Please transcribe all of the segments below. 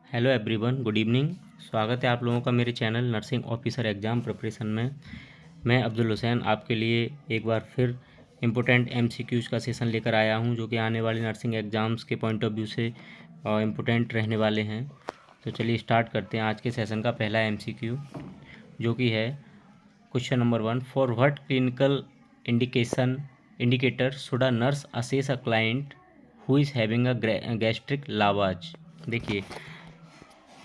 Hello everyone, good evening. स्वागत है आप लोगों का मेरे channel nursing officer exam preparation में। मैं अब्दुल हुसैन आपके लिए एक बार फिर इम्पोर्टेंट एमसीक्यूज़ का सेशन लेकर आया हूं, जो कि आने वाली नर्सिंग एग्ज़ाम्स के पॉइंट ऑफ व्यू से इम्पोर्टेंट रहने वाले हैं। तो चलिए स्टार्ट करते हैं आज के सेशन का पहला एमसीक्यू, जो कि है question number 1। For what clinical indicator should a nurse assess a client who is having a gastric lavage. देखिए,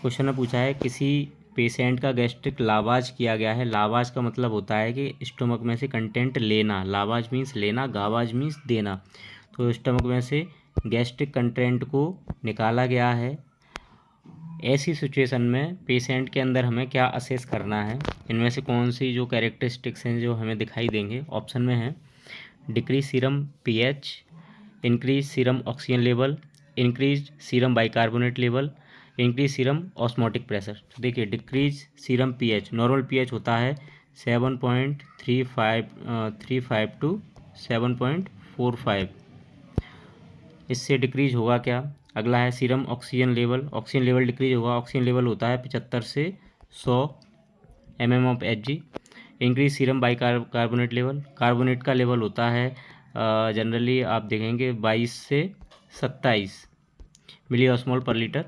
क्वेश्चन में पूछा है किसी पेशेंट का गैस्ट्रिक लावाज किया गया है। लावाज का मतलब होता है कि स्टमक में से कंटेंट लेना। लावाज मीन्स लेना, गावाज मीन्स देना। तो स्टमक में से गैस्ट्रिक कंटेंट को निकाला गया है। ऐसी सिचुएशन में पेशेंट के अंदर हमें क्या असेस करना है, इनमें से कौन सी जो कैरेक्टरिस्टिक्स हैं जो हमें दिखाई देंगे। ऑप्शन में है decrease serum pH, increase serum oxygen level, increase serum bicarbonate level, increase serum osmotic pressure. तो देखिए, decrease serum pH, normal pH होता है 7.35 टू 7.45, इससे डिक्रीज होगा क्या। अगला है serum oxygen level, oxygen level decrease होगा। ऑक्सीजन लेवल होता है 75 से 100 mmHg। Increase serum bicarbonate level, carbonate का लेवल होता है जनरली आप देखेंगे 22 से 27 मिली ऑस्मोल पर लीटर।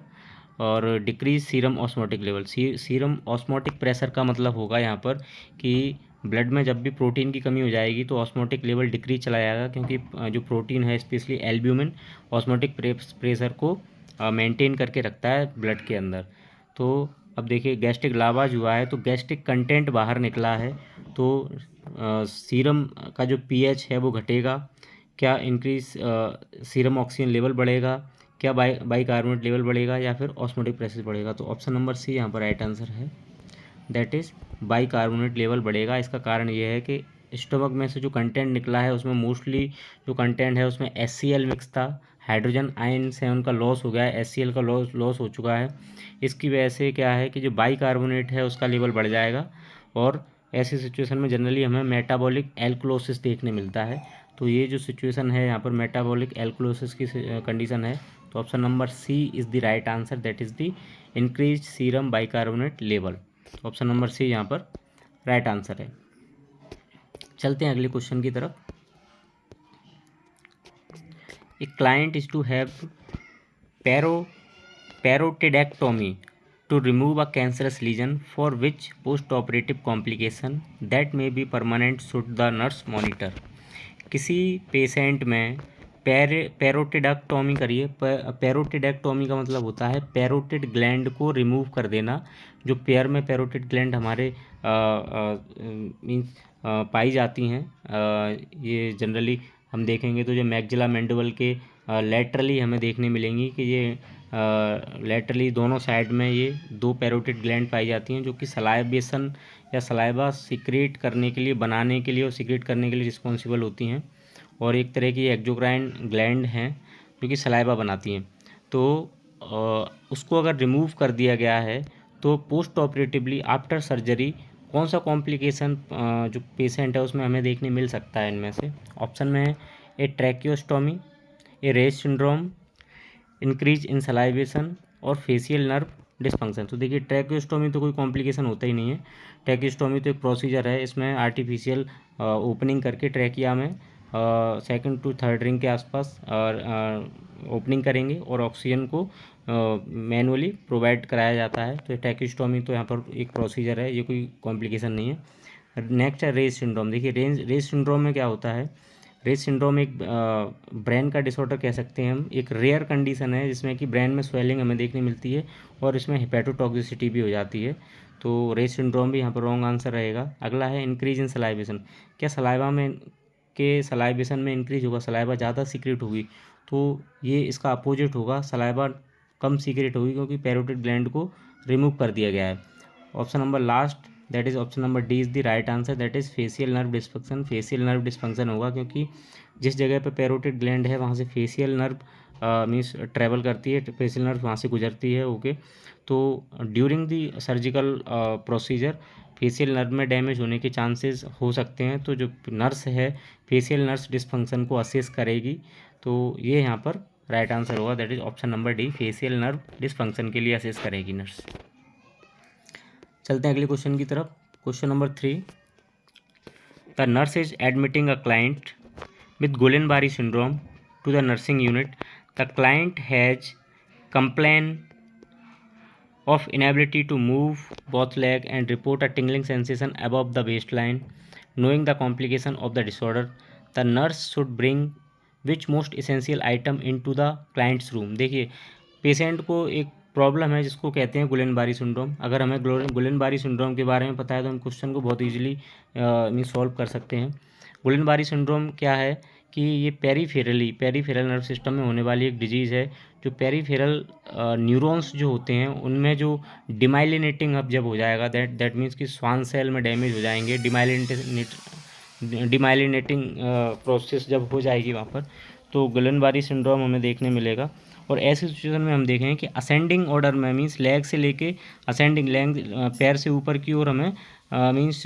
और decrease serum osmotic level, serum osmotic pressure का मतलब होगा यहाँ पर कि ब्लड में जब भी प्रोटीन की कमी हो जाएगी तो ऑस्मोटिक लेवल डिक्रीज चला जाएगा, क्योंकि जो प्रोटीन है स्पेशली एल्ब्यूमिन ऑस्मोटिक प्रेशर को मेंटेन करके रखता है ब्लड के अंदर। तो अब देखिए, गैस्ट्रिक लावाज हुआ है तो गैस्ट्रिक कंटेंट बाहर निकला है, तो सीरम का जो पीएच है वो घटेगा। क्या इंक्रीज सीरम ऑक्सीजन लेवल बढ़ेगा, क्या बाइकार्बोनेट लेवल बढ़ेगा, या फिर ऑस्मोटिक प्रेशर बढ़ेगा। तो ऑप्शन नंबर सी यहाँ पर राइट आंसर है, दैट इज़ बाइकार्बोनेट लेवल बढ़ेगा। इसका कारण ये है कि स्टमक में से जो कंटेंट निकला है उसमें मोस्टली जो कंटेंट है उसमें HCl मिक्स था। हाइड्रोजन आयन से उनका लॉस हो गया है, HCl का लॉस हो चुका है। इसकी वजह से क्या है कि जो बाइकार्बोनेट है उसका लेवल बढ़ जाएगा, और ऐसी सिचुएशन में जनरली हमें मेटाबॉलिक एल्कलोसिस देखने मिलता है। तो ये जो सिचुएशन है यहाँ पर मेटाबॉलिक एल्कलोसिस की कंडीशन है। तो option number C is the right answer, that is the increase serum bicarbonate level. Option number C यहाँ पर राइट आंसर है। चलते हैं अगले क्वेश्चन की तरफ। A client is to have parotidectomy to remove a cancerous lesion for which post-operative complication that may be permanent should the nurse monitor। किसी patient में पैरोटिडेक्टोमी करिए। पैरोटिडेक्टोमी का मतलब होता है पैरोटिड ग्लैंड को रिमूव कर देना। जो पैर में पैरोटिड ग्लैंड हमारे मीन्स पाई जाती हैं, ये जनरली हम देखेंगे तो जो मैक्सिला मैंडिबल के लेटरली हमें देखने मिलेंगी कि ये लेटरली दोनों साइड में ये दो पैरोटिड ग्लैंड पाई जाती हैं, जो कि सलाइवेशन या सलाइवा सीक्रेट करने के लिए, बनाने के लिए और सीक्रेट करने के लिए रिस्पॉन्सिबल होती हैं। और एक तरह की एक्सोक्राइन ग्लैंड हैं जो कि सलाइवा बनाती हैं। तो उसको अगर रिमूव कर दिया गया है तो पोस्ट ऑपरेटिवली आफ्टर सर्जरी कौन सा कॉम्प्लिकेशन जो पेशेंट है उसमें हमें देखने मिल सकता है। इनमें से ऑप्शन में है a tracheostomy, a raise syndrome, increase in salivation, और फेशियल नर्व डिसफंक्शन। तो देखिए, ट्रैकियोस्टोमी तो कोई कॉम्प्लिकेशन होता ही नहीं है। ट्रैकियोस्टोमी तो एक प्रोसीजर है, इसमें आर्टिफिशियल ओपनिंग करके ट्रैकिया में सेकंड टू थर्ड रिंग के आसपास ओपनिंग करेंगे और ऑक्सीजन को मैनुअली प्रोवाइड कराया जाता है। तो ट्रैकियोस्टोमी तो यहाँ पर एक प्रोसीजर है, ये कोई कॉम्प्लिकेशन नहीं है। नेक्स्ट है रेज सिंड्रोम। देखिए, रेज सिंड्रोम में क्या होता है, रेज सिंड्रोम एक ब्रेन का डिसऑर्डर कह सकते हैं हम। एक रेयर कंडीशन है जिसमें कि ब्रेन में स्वेलिंग हमें देखने मिलती है और इसमें हेपेटोटॉक्सिसिटी भी हो जाती है। तो रेज सिंड्रोम भी यहाँ पर रॉन्ग आंसर रहेगा। अगला है इंक्रीज इन सलाइवेशन। क्या सलाइवा में के सलाइवेशन में इंक्रीज होगा, सलाइवा ज़्यादा सीक्रेट होगी, तो ये इसका अपोजिट होगा, सलाइवा कम सीक्रेट होगी, क्योंकि पैरोटिड ग्लैंड को रिमूव कर दिया गया है। Option number last, that is option number D is the right answer, that is facial nerve dysfunction. Facial nerve dysfunction होगा क्योंकि जिस जगह पे पैरोटिड ग्लैंड है वहाँ से फेशियल नर्व मीन्स ट्रैवल करती है, फेशियल नर्व वहाँ से गुजरती है। ओके, तो during the surgical procedure facial nerve में डैमेज होने के चांसेस हो सकते हैं। तो जो नर्स है फेशियल नर्व डिस्फंक्शन को असेस करेगी। तो ये यहाँ पर राइट आंसर होगा that is option number D, facial nerve dysfunction के लिए असेस करेगी नर्स। चलते हैं अगले क्वेश्चन की तरफ। Question number 3, the nurse is admitting a client with Guillain-Barré syndrome to the nursing unit. The client has complaint of inability to move both leg and report a tingling sensation above the waistline. Knowing the complication of the disorder, the nurse should bring which most essential item into the client's room. देखिए patient को एक problem है जिसको कहते हैं गुलेन-बारी syndrome. अगर हमें गुलेन-बारी syndrome के बारे में पता है तो हम क्वेश्चन को बहुत ईजिली सॉल्व कर सकते हैं। गुलेन-बारी सिंड्रोम क्या है कि ये पेरीफेरल नर्व सिस्टम में होने वाली एक डिजीज़ है, जो पेरीफेरल न्यूरॉन्स जो होते हैं उनमें जो डिमाइलिनेटिंग अब जब हो जाएगा, दैट मीन्स कि श्वान सेल में डैमेज हो जाएंगे, डिमाइलिनेटिंग प्रोसेस जब हो जाएगी वहाँ पर, तो गुलेन-बारी सिंड्रोम हमें देखने मिलेगा। और ऐसी सिचुएशन में हम देखें कि असेंडिंग ऑर्डर में मीन्स लेग से लेके असेंडिंग लेग पैर से ऊपर की ओर हमें मीन्स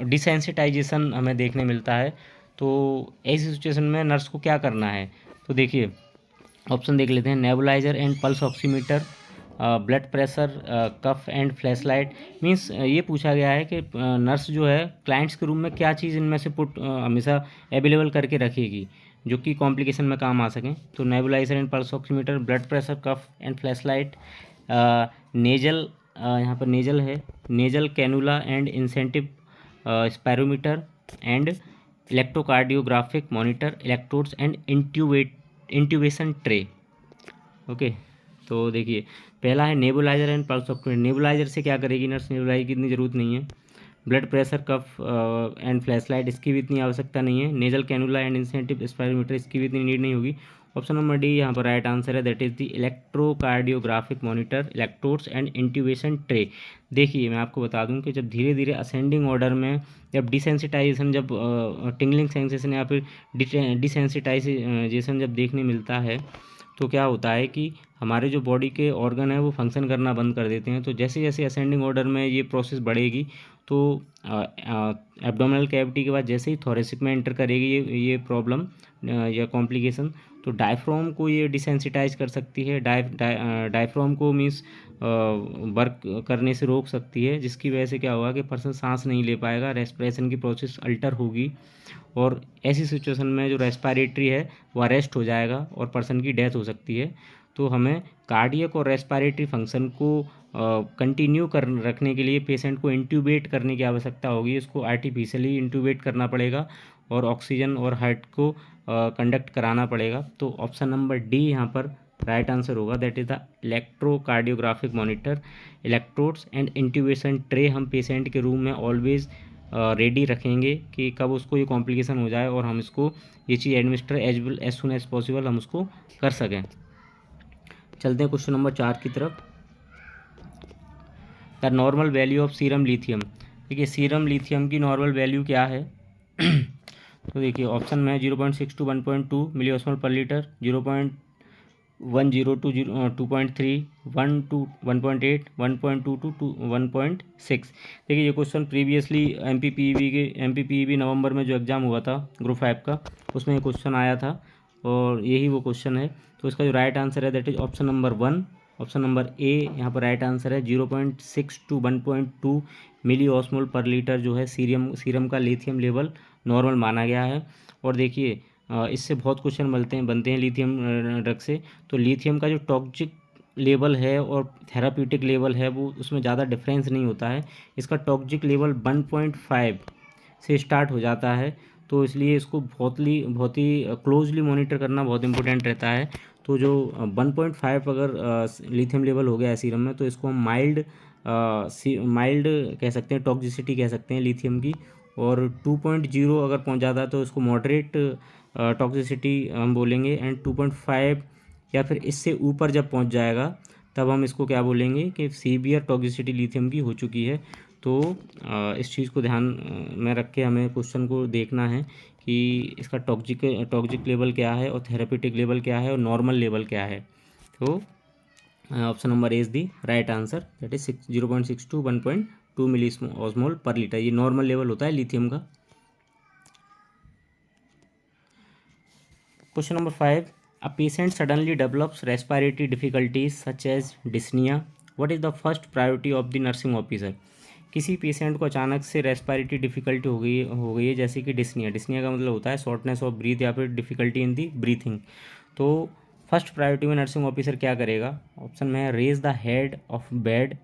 डिसेंसिटाइजेशन हमें देखने मिलता है। तो ऐसी सिचुएशन में नर्स को क्या करना है, तो देखिए ऑप्शन देख लेते हैं। Nebulizer and pulse oximeter, blood pressure, cuff and flashlight. Means ये पूछा गया है कि नर्स जो है क्लाइंट्स के रूम में क्या चीज़ इनमें से हमेशा अवेलेबल करके रखेगी जो कि कॉम्प्लिकेशन में काम आ सकें। तो nebulizer and pulse oximeter, blood pressure, cuff and flashlight, nasal, यहाँ पर नेजल है, nasal cannula and incentive spirometer and electrocardiographic monitor, electrodes and intubation tray. Okay, तो देखिए पहला है nebulizer and pulse oximeter. Nebulizer से क्या करेगी नर्स, नेबुलाइजर की इतनी ज़रूरत नहीं है। Blood pressure, cuff and flashlight, इसकी भी इतनी आवश्यकता नहीं है। Nasal cannula and incentive spirometer, इसकी भी इतनी नीड नहीं होगी। ऑप्शन नंबर डी यहाँ पर राइट आंसर है, that is the electrocardiographic monitor, electrodes and intubation tray. देखिए मैं आपको बता दूं कि जब धीरे धीरे असेंडिंग ऑर्डर में जब डिसेंसिटाइजेशन, जब टिंगलिंग सेंसेशन या फिर डिसेंसिटाइजेशन जब देखने मिलता है तो क्या होता है कि हमारे जो बॉडी के ऑर्गन है वो फंक्शन करना बंद कर देते हैं। तो जैसे जैसे असेंडिंग ऑर्डर में ये प्रोसेस बढ़ेगी तो एब्डोमिनल कैविटी के बाद जैसे ही थोरेसिक में एंटर करेगी ये प्रॉब्लम या कॉम्प्लिकेशन, तो डायफ्राम को ये डिसेंसिटाइज कर सकती है। डायफ्राम को मीन्स वर्क करने से रोक सकती है, जिसकी वजह से क्या होगा कि पर्सन सांस नहीं ले पाएगा, रेस्पिरेशन की प्रोसेस अल्टर होगी और ऐसी सिचुएशन में जो रेस्पिरेटरी है वो अरेस्ट हो जाएगा और पर्सन की डेथ हो सकती है। तो हमें कार्डियक और रेस्पिरेटरी फंक्शन को कंटिन्यू कर रखने के लिए पेशेंट को इंट्यूबेट करने की आवश्यकता होगी। इसको आर्टिफिशियली इंट्यूबेट करना पड़ेगा और ऑक्सीजन और हार्ट को कंडक्ट कराना पड़ेगा। तो ऑप्शन नंबर डी यहाँ पर राइट आंसर होगा, that is the electrocardiographic monitor, electrodes and intubation tray हम पेशेंट के रूम में ऑलवेज रेडी रखेंगे कि कब उसको ये कॉम्प्लिकेशन हो जाए और हम इसको ये चीज़ administer as soon as possible हम उसको कर सकें। चलते हैं क्वेश्चन नंबर 4 की तरफ। The normal value of serum lithium. देखिए सीरम लिथियम की नॉर्मल वैल्यू क्या है तो देखिए ऑप्शन में 0.6 to 1.2 milli osmole per litre, 0.10 to 2.3, 1 to 1.8, 1.2 to 1.6। देखिए ये क्वेश्चन प्रीवियसली एमपीपीईबी नवंबर में जो एग्ज़ाम हुआ था ग्रुप 5 का, उसमें ये क्वेश्चन आया था और यही वो क्वेश्चन है। तो इसका जो राइट आंसर है that is option number 1, option number ए यहाँ पर राइट आंसर है। 0.6 to 1.2 milli osmole per litre जो है सीरम का लिथियम लेवल नॉर्मल माना गया है। और देखिए इससे बहुत क्वेश्चन बनते हैं लिथियम ड्रग से। तो लिथियम का जो टॉक्सिक लेवल है और थेराप्यूटिक लेवल है वो उसमें ज़्यादा डिफरेंस नहीं होता है। इसका टॉक्सिक लेवल 1.5 से स्टार्ट हो जाता है, तो इसलिए इसको बहुत ही क्लोजली मॉनिटर करना बहुत इंपॉर्टेंट रहता है। तो जो 1.5 अगर लिथियम लेवल हो गया है सीरम में तो इसको हम माइल्ड कह सकते हैं, टॉक्सिसिटी कह सकते हैं लिथियम की। और 2.0 अगर पहुंच जाता है तो इसको मॉडरेट टॉक्सिसिटी हम बोलेंगे। एंड 2.5 या फिर इससे ऊपर जब पहुंच जाएगा तब हम इसको क्या बोलेंगे कि सीवियर टॉक्सिसिटी लिथियम की हो चुकी है। तो इस चीज़ को ध्यान में रख के हमें क्वेश्चन को देखना है कि इसका टॉक्सिक लेवल क्या है और थेरेप्यूटिक लेवल क्या है और नॉर्मल लेवल क्या है। तो option number A is the right answer, that is 0.6 to 1.2 milli osmole per litre, ये नॉर्मल लेवल होता है लिथियम का। Question number 5, a patient suddenly develops respiratory difficulties such as dyspnea, what is the first priority of the nursing officer. किसी patient को अचानक से respiratory difficulty हो गई है, जैसे कि डिस्निया। डिस्निया का मतलब होता है शॉर्टनेस ऑफ ब्रीथ या फिर डिफिकल्टी इन दी ब्रीथिंग। तो फर्स्ट प्रायोरिटी में नर्सिंग ऑफिसर क्या करेगा? ऑप्शन में है raise the head of bed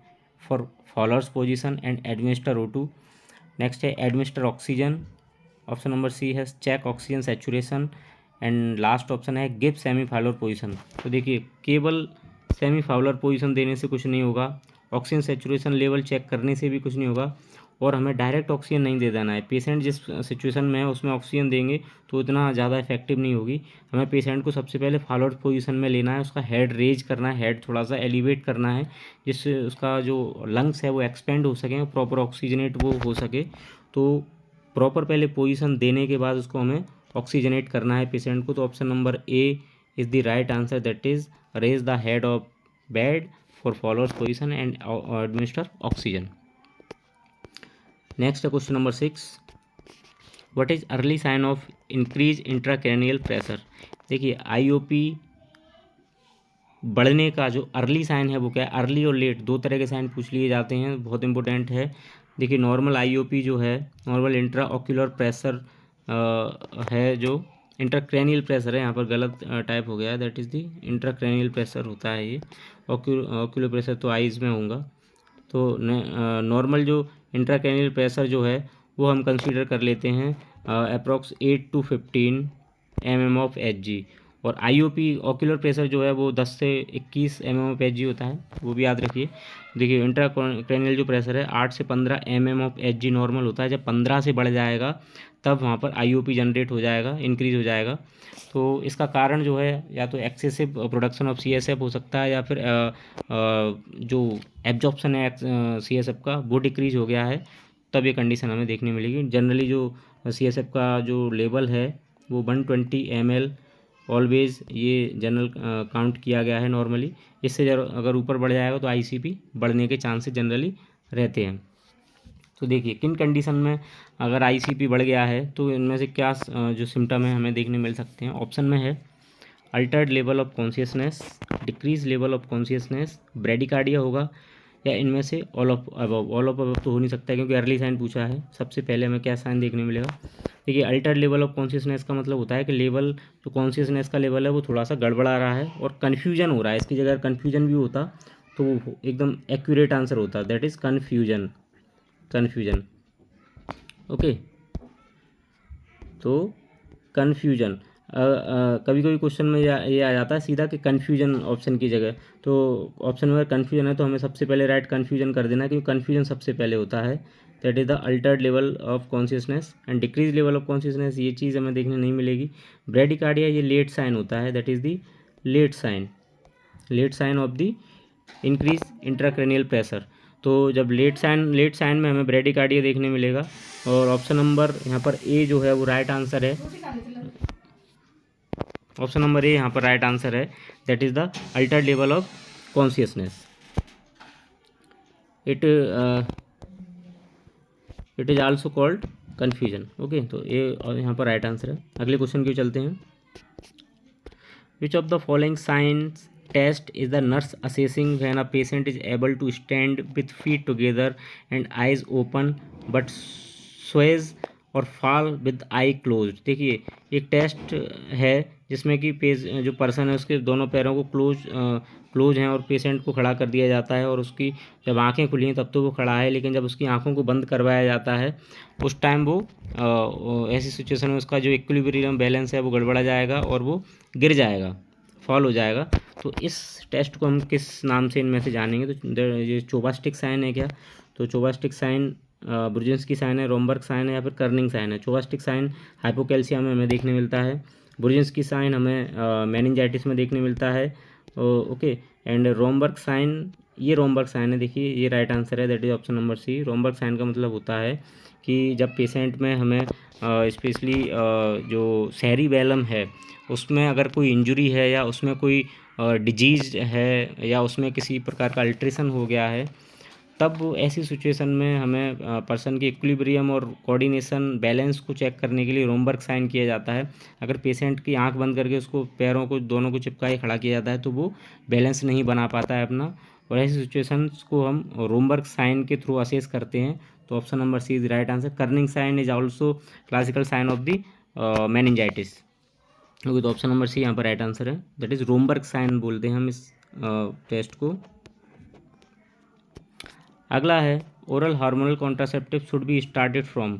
for Fowler's position and administer O2। Next है administer oxygen. Option number C है check oxygen saturation. And last option है give semi Fowler position. तो देखिए, केवल सेमी फाउलर पोजीशन देने से कुछ नहीं होगा, ऑक्सीजन सैचुरेशन लेवल चेक करने से भी कुछ नहीं होगा, और हमें डायरेक्ट ऑक्सीजन नहीं दे देना है। पेशेंट जिस सिचुएशन में है उसमें ऑक्सीजन देंगे तो इतना ज़्यादा इफेक्टिव नहीं होगी। हमें पेशेंट को सबसे पहले फाउलर पोजीशन में लेना है, उसका हेड रेज करना है, हेड थोड़ा सा एलिवेट करना है, जिससे उसका जो लंग्स है वो एक्सपेंड हो सके, प्रॉपर ऑक्सीजनेट वो हो सके। तो प्रॉपर पहले पोजीशन देने के बाद उसको हमें ऑक्सीजनेट करना है पेशेंट को। तो option number A is the right answer, that is raise the head of bed for Fowler's position and administer oxygen. Next है question number 6, what is early sign of increase intracranial pressure. देखिए, IOP बढ़ने का जो early sign है वो क्या है? Early और लेट दो तरह के साइन पूछ लिए जाते हैं, बहुत इंपॉर्टेंट है। देखिए, नॉर्मल IOP जो है, नॉर्मल इंट्रा ऑक्यूलर प्रेशर है, जो इंट्राक्रैनियल प्रेशर है, यहाँ पर गलत टाइप हो गया है, that is the intracranial pressure होता है ये। ऑक्यूलर प्रेशर तो आइज़ में होगा। तो नॉर्मल जो इंट्राक्रैनियल प्रेशर जो है वो हम कंसीडर कर लेते हैं approx 8 to 15 mm of Hg, और IOP ऑक्यूलर प्रेशर जो है वो 10 से 21 mm ऑफ Hg होता है, वो भी याद रखिए। देखिए, इंट्राक्रैनियल जो प्रेशर है 8 से 15 mm ऑफ Hg नॉर्मल होता है। जब 15 से बढ़ जाएगा तब वहाँ पर IOP जनरेट हो जाएगा, इंक्रीज हो जाएगा। तो इसका कारण जो है या तो एक्सेसिव प्रोडक्शन ऑफ CSF हो सकता है, या फिर जो एब्जॉर्प्शन है CSF का वो डिक्रीज हो गया है, तब ये कंडीशन हमें देखने मिलेगी। जनरली जो CSF का जो लेवल है वो 120 ml ऑलवेज ये जनरल काउंट किया गया है नॉर्मली। इससे अगर ऊपर बढ़ जाएगा तो ICP बढ़ने के चांसेस जनरली रहते हैं। तो देखिए, किन कंडीशन में अगर ICP बढ़ गया है तो इनमें से क्या जो सिम्टम है हमें देखने मिल सकते हैं। ऑप्शन में है Altered level of consciousness, decrease level of consciousness, bradycardia होगा, या इनमें से all of above. All of above तो हो नहीं सकता क्योंकि अर्ली साइन पूछा है। सबसे पहले हमें क्या साइन देखने मिलेगा? देखिए, अल्टर्ड लेवल ऑफ कॉन्शियसनेस का मतलब होता है कि लेवल, जो कॉन्शियसनेस का लेवल है वो थोड़ा सा गड़बड़ा रहा है और कन्फ्यूजन हो रहा है। इसकी जगह कन्फ्यूजन भी होता तो वो एकदम एक्यूरेट आंसर होता, that is confusion. Confusion, okay. तो कन्फ्यूजन, कभी कभी क्वेश्चन में ये आ जाता है सीधा कि कन्फ्यूजन ऑप्शन की जगह। तो ऑप्शन में कन्फ्यूजन है तो हमें सबसे पहले राइट कन्फ्यूजन कर देना, क्योंकि कन्फ्यूजन सबसे पहले होता है। That is the Altered level of consciousness and decrease level of consciousness, ये चीज़ हमें देखने नहीं मिलेगी। ब्रेडिकार्डिया ये लेट साइन होता है, that is the late sign of the increase intracranial pressure. तो जब लेट साइन में हमें ब्रेडिकार्डिया देखने मिलेगा। और ऑप्शन नंबर यहाँ पर ए जो है वो राइट आंसर है। ऑप्शन नंबर ए यहाँ पर राइट आंसर है, that is the Altered level of consciousness. It is also called confusion, okay. तो ये यहाँ पर राइट आंसर है। अगले क्वेश्चन की चलते हैं। Which of the following science test is the nurse assessing when a patient is able to stand with feet together and eyes open but sways और fall with eye closed। देखिए, एक test है जिसमें कि जो पर्सन है उसके दोनों पैरों को क्लोज हैं और पेशेंट को खड़ा कर दिया जाता है, और उसकी जब आंखें खुली हैं तब तो वो खड़ा है, लेकिन जब उसकी आंखों को बंद करवाया जाता है उस टाइम वो ऐसी सिचुएशन में उसका जो इक्विलिब्रियम बैलेंस है वो गड़बड़ा जाएगा और वो गिर जाएगा, फॉल हो जाएगा। तो इस टेस्ट को हम किस नाम से इनमें से जानेंगे? तो ये चोबास्टिक साइन है क्या? तो चोबास्टिक साइन ब्रुजिन्स्की साइन है, रोमबर्ग साइन है, या फिर कर्निंग साइन है। चोबास्टिक साइन हाइपोकैल्सिया में हमें देखने मिलता है, ब्रुजिन्स्की साइन हमें मेनिंजाइटिस में देखने मिलता है, ओके। एंड रोमबर्ग साइन, ये रोमबर्ग साइन है, देखिए ये राइट आंसर है, that is option number C. Romberg sign का मतलब होता है कि जब पेशेंट में हमें स्पेशली जो सेरिबैलम है उसमें अगर कोई इंजरी है या उसमें कोई डिजीज है या उसमें किसी प्रकार का अल्ट्रेशन हो गया है, तब ऐसी सिचुएशन में हमें पर्सन की इक्विलिब्रियम और कोऑर्डिनेशन बैलेंस को चेक करने के लिए रोमबर्ग साइन किया जाता है। अगर पेशेंट की आंख बंद करके उसको पैरों को दोनों को चिपका खड़ा किया जाता है तो वो बैलेंस नहीं बना पाता है अपना, और ऐसी सिचुएशंस को हम रोमबर्ग साइन के थ्रू असेस करते हैं। तो option number C is right answer. Kernig sign is also classical sign of the meningitis. Okay, तो ऑप्शन नंबर सी यहाँ पर राइट आंसर है, दैट इज रोमबर्ग साइन बोलते हैं हम इस टेस्ट को। अगला है oral hormonal contraceptive should be started from.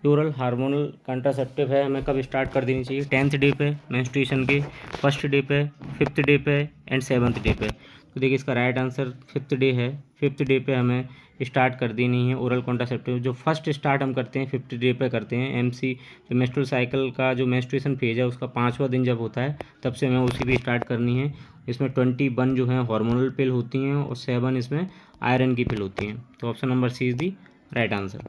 Oral hormonal contraceptive है हमें कब स्टार्ट कर देनी चाहिए? 10th डे पे मेंस्ट्रुएशन के, 1st डे पे, 5th डे पे एंड 7th डे पे। तो देखिए इसका राइट आंसर 5th डे है। 5th डे पे हमें स्टार्ट कर देनी है ओरल कॉन्ट्रासेप्टिव। जो फर्स्ट स्टार्ट हम करते हैं 5th डे पे करते हैं। एमसी जो मेंस्ट्रुअल साइकिल का जो मेंस्ट्रुएशन फेज है उसका 5वां दिन जब होता है तब से हमें उसी भी स्टार्ट करनी है। इसमें 21 जो है हार्मोनल पिल होती हैं और 7 इसमें आयरन की पिल होती हैं। तो option number C is the right answer.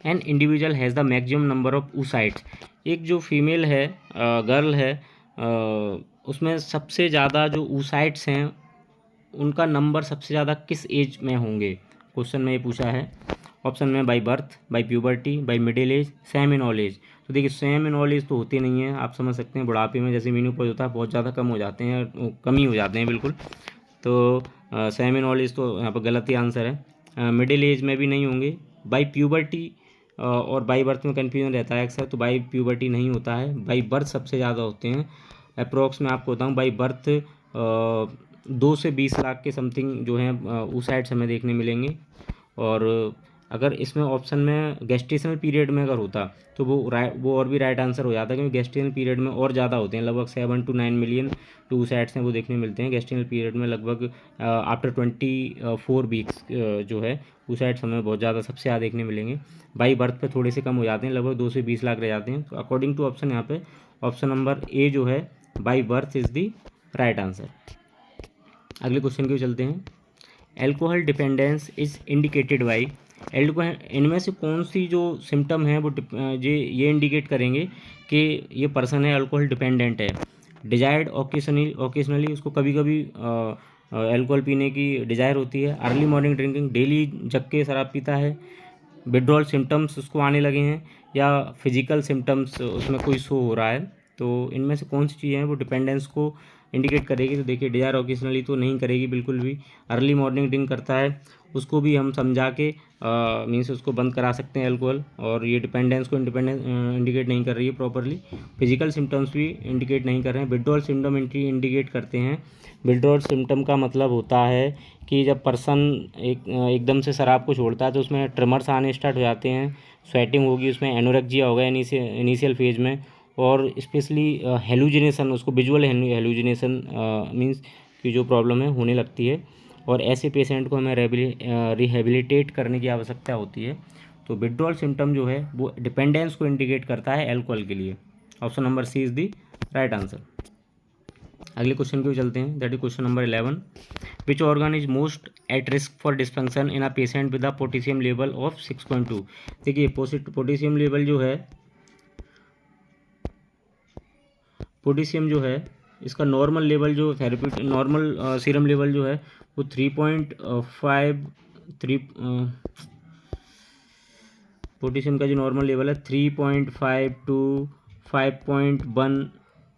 An individual has the maximum number of oocytes। एक जो फीमेल है, गर्ल है, उसमें सबसे ज़्यादा जो oocytes हैं उनका नंबर सबसे ज़्यादा किस एज में होंगे? क्वेश्चन में ये पूछा है। ऑप्शन में by birth, by puberty, by middle age, same in all age. तो देखिए सेम इन ऑल एज तो होती नहीं है, आप समझ सकते हैं बुढ़ापे में जैसे मीनोपॉज होता है बहुत ज़्यादा कम हो जाते हैं, कम ही हो जाते हैं बिल्कुल। तो सेम इन ऑल एज तो यहाँ पर गलत ही आंसर है। मिडिल एज में भी नहीं होंगे। बाई प्यूबर्टी और बाई बर्थ में कन्फ्यूजन रहता है अक्सर, तो बाई प्यूबर्टी नहीं होता है, बाई बर्थ सबसे ज़्यादा होते हैं। अप्रोक्स में आपको बताऊँ बाई बर्थ 2 से 20 लाख के समथिंग जो हैं oocytes हमें देखने मिलेंगे। और अगर इसमें ऑप्शन में गेस्टेशनल पीरियड में अगर होता तो वो और भी राइट आंसर हो जाता, क्योंकि गेस्टेशनल पीरियड में और ज़्यादा होते हैं, लगभग 7 to 9 मिलियन oocytes हैं वो देखने मिलते हैं गेस्टेशनल पीरियड में। लगभग आफ्टर 24 वीक्स जो है oocytes हमें बहुत ज़्यादा सबसे ज़्यादा देखने मिलेंगे। बाई बर्थ पे थोड़े से कम हो जाते हैं, लगभग 2 से 20 लाख रह जाते हैं। तो अकॉर्डिंग टू ऑप्शन यहाँ पे ऑप्शन नंबर ए जो है by birth is the right answer. अगले क्वेश्चन की ओर चलते हैं। Alcohol dependence is indicated by. Alcohol, इनमें से कौन सी जो सिम्टम है वो ये इंडिकेट करेंगे कि ये पर्सन है अल्कोहल डिपेंडेंट है? डिजायर्ड ओकेशनली उसको कभी कभी अल्कोहल पीने की डिज़ायर होती है। अर्ली मॉर्निंग ड्रिंकिंग, डेली जग के शराब पीता है। विड्रॉल सिम्टम्स उसको आने लगे हैं, या फिजिकल सिम्टम्स उसमें कोई शो हो रहा है। तो इनमें से कौन सी चीज़ है वो डिपेंडेंस को इंडिकेट करेगी? तो देखिए डिजायर ओकेशनली तो नहीं करेगी बिल्कुल भी। अर्ली मॉर्निंग ड्रिंक करता है उसको भी हम समझा के मीन्स उसको बंद करा सकते हैं अल्कोहल, और ये डिपेंडेंस को इंडिकेट नहीं कर रही है प्रॉपरली। फिजिकल सिम्टम्स भी इंडिकेट नहीं कर रहे हैं। विड्रॉल सिम्टम इंडिकेट करते हैं। विड्रॉल सिम्टम का मतलब होता है कि जब पर्सन एकदम से शराब को छोड़ता है तो उसमें ट्रिमर्स आने स्टार्ट हो जाते हैं, स्वेटिंग होगी, उसमें एनोरेक्जिया होगा इनिशियल फेज में, और स्पेशली हेलुजिनेशन, उसको विजुअल हेलुजिनेशन मीन्स की जो प्रॉब्लम है होने लगती है। और ऐसे पेशेंट को हमें रिहेबिलिटेट करने की आवश्यकता होती है। तो विड्रॉल सिम्टम जो है वो डिपेंडेंस को इंडिकेट करता है अल्कोहल के लिए। Option number C is the right answer. अगले क्वेश्चन की ओर चलते हैं, that is question number 11। Which organ is most at risk for dysfunction in a patient with a potassium level of 6.2? देखिए पोटेशियम लेवल जो है, पोटेशियम जो है इसका नॉर्मल लेवल जो थेरेपी नॉर्मल सीरम लेवल जो है वो 3.5 पोटेशियम का जो नॉर्मल लेवल है 3.5 to 5.1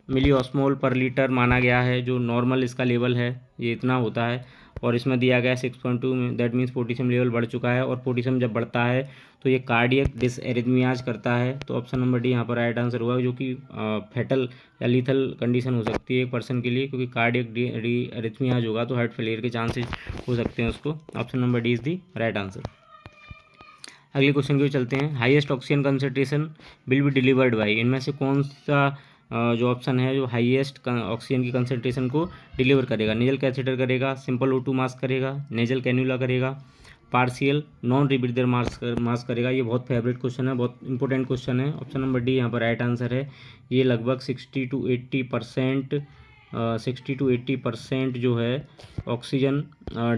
milli osmole per litre माना गया है। जो नॉर्मल इसका लेवल है ये इतना होता है, और इसमें दिया गया है 6.2 में, दैट मीन्स पोटेशियम लेवल बढ़ चुका है। और पोटेशियम जब बढ़ता है तो ये कार्डियक डिसएरिथमियाज करता है। तो ऑप्शन नंबर डी यहाँ पर राइट आंसर हुआ, जो कि फैटल या लीथल कंडीशन हो सकती है एक पर्सन के लिए, क्योंकि कार्डियक एरिथमियाज होगा तो हार्ट फेलियर के चांसेस हो सकते हैं उसको। Option number D is the right answer. अगले क्वेश्चन की ओर चलते हैं। Highest oxygen concentration will be delivered by. इनमें से कौन सा जो ऑप्शन है जो हाईएस्ट ऑक्सीजन की कंसंट्रेशन को डिलीवर करेगा? नेजल कैथेटर करेगा, सिंपल O2 मास्क करेगा, नेजल कैन्यूला करेगा, पार्शियल नॉन रिब्रीदर मास्क करेगा? ये बहुत फेवरेट क्वेश्चन है, बहुत इंपॉर्टेंट क्वेश्चन है। ऑप्शन नंबर डी यहाँ पर राइट आंसर है। ये लगभग 60 to 80% जो है ऑक्सीजन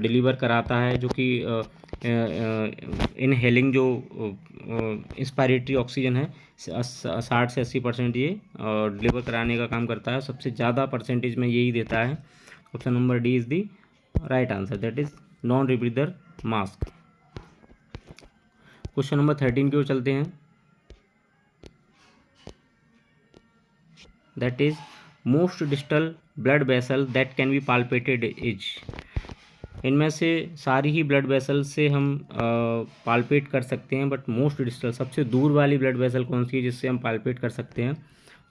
डिलीवर कराता है, जो कि इनहेलिंग जो इंस्पायरेटरी ऑक्सीजन है 60 से 80% ये डिलीवर कराने का काम करता है। सबसे ज़्यादा परसेंटेज में यही देता है। Option number D is the right answer, that is non rebreather mask. Question number 13 की ओर चलते हैं। That is most distal blood vessel that can be palpated is. इनमें से सारी ही ब्लड वेसल से हम पाल्पेट कर सकते हैं, बट मोस्ट डिस्टल सबसे दूर वाली ब्लड वेसल कौन सी है जिससे हम पाल्पेट कर सकते हैं?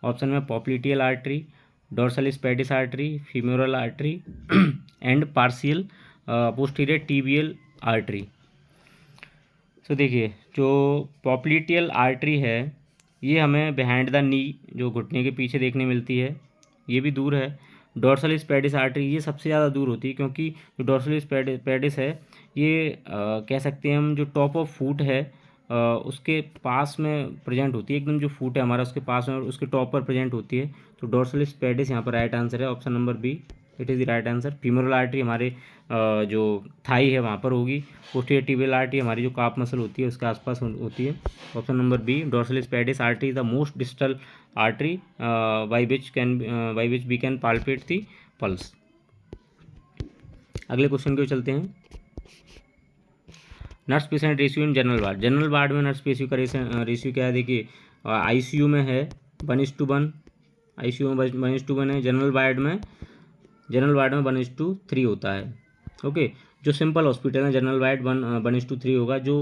ऑप्शन में popliteal artery, dorsalis pedis artery, femoral artery and partial posterior tibial artery. तो देखिए, जो पॉप्लिटियल आर्टरी है ये हमें बिहाइंड द नी, जो घुटने के पीछे देखने मिलती है, ये भी दूर है। डोर्सल स्पेडिस आर्टरी ये सबसे ज़्यादा दूर होती है, क्योंकि जो डोर्सल स्पेडिस है ये कह सकते हैं हम, जो टॉप ऑफ फुट है उसके पास में प्रेजेंट होती है, एकदम जो फुट है हमारा उसके पास में और उसके टॉप पर प्रेजेंट होती है। तो डोर्सल स्पेडिस यहाँ पर राइट आंसर है, option number B, it is the right answer. Femoral artery हमारे जो थाई है वहाँ पर होगी। पोस्टीरियर टिबियल आर्टरी हमारी जो काफ मसल होती है उसके आसपास होती है। Option number B, dorsalis pedis artery is the most distal artery by which we can palpate the pulse. अगले क्वेश्चन की ओर चलते हैं। Nurse patient ratio in general ward. General ward में नर्स पेशेंट का रेशियो क्या है? देखिए, आईसीयू में है 1:1, आईसीयू में 1:1 है। जनरल वार्ड में 1:3 होता है। ओके, जो सिंपल हॉस्पिटल है जनरल वार्ड 1:3 होगा। जो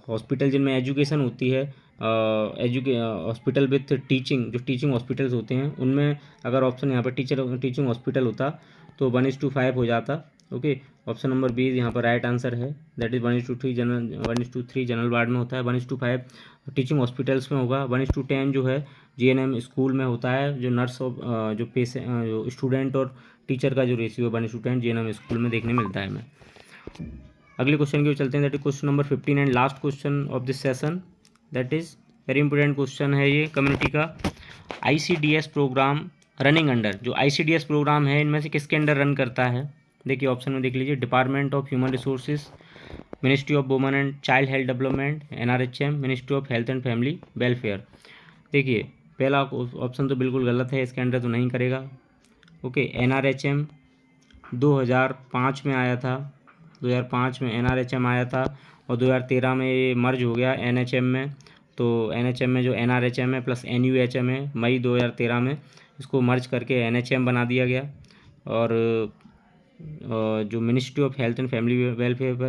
हॉस्पिटल जिनमें एजुकेशन होती है, हॉस्पिटल विथ टीचिंग, जो टीचिंग हॉस्पिटल्स होते हैं उनमें अगर ऑप्शन यहाँ पर टीचिंग हॉस्पिटल होता तो 1:5 हो जाता। ओके, ऑप्शन नंबर बी यहाँ पर राइट आंसर है, दैट इज 1:3 जनरल वार्ड में होता है, 1:5 टीचिंग हॉस्पिटल्स में होगा, 1:10 जो है जीएनएम स्कूल में होता है। जो नर्स और जो जो स्टूडेंट और टीचर का जो रेशियो है 1:10 जीएनएम स्कूल में देखने मिलता है हमें। अगले क्वेश्चन की ओर चलते हैं, that is question number 15 and last question of this session. That is very important question है ये कम्युनिटी का। आईसीडीएस प्रोग्राम रनिंग अंडर, जो आईसीडीएस प्रोग्राम है इनमें से किसके अंडर रन करता है? देखिए ऑप्शन में देख लीजिए, department of human resources, ministry of women and child health development NRHM, ministry of health and family welfare. देखिए पहला ऑप्शन तो बिल्कुल गलत है, इसके अंडर तो नहीं करेगा। ओके, एनआरएचएम 2005 में आया था, 2005 में एनआरएचएम आया था और 2013 में ये मर्ज हो गया एनएचएम में। तो एनएचएम में जो एनआरएचएम है प्लस एनयूएचएम है, मई 2013 में इसको मर्ज करके एनएचएम बना दिया गया। और जो ministry of health and family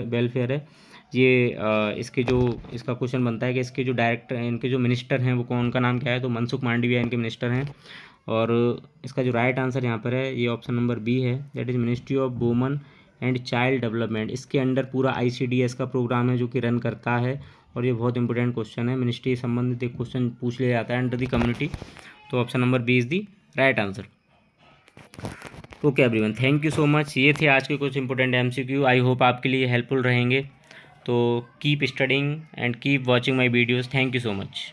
welfare है ये इसके जो इसका क्वेश्चन बनता है कि इसके जो डायरेक्टर हैं, इनके जो मिनिस्टर हैं वो कौन, उनका नाम क्या है? तो मनसुख मांडविया इनके मिनिस्टर हैं। और इसका जो राइट आंसर यहाँ पर है ये ऑप्शन नंबर बी है, that is ministry of women and child development. इसके अंडर पूरा आईसीडीएस का प्रोग्राम है जो कि रन करता है। और ये बहुत इंपॉर्टेंट क्वेश्चन है, मिनिस्ट्री से संबंधित एक क्वेश्चन पूछ लिया जाता है अंडर द कम्युनिटी। तो option number B is the right answer. Okay everyone, thank you so much. ये थे आज के कुछ इंपॉर्टेंट एमसीक्यू, आई होप आपके लिए हेल्पफुल रहेंगे। तो keep studying and keep watching my videos. Thank you so much.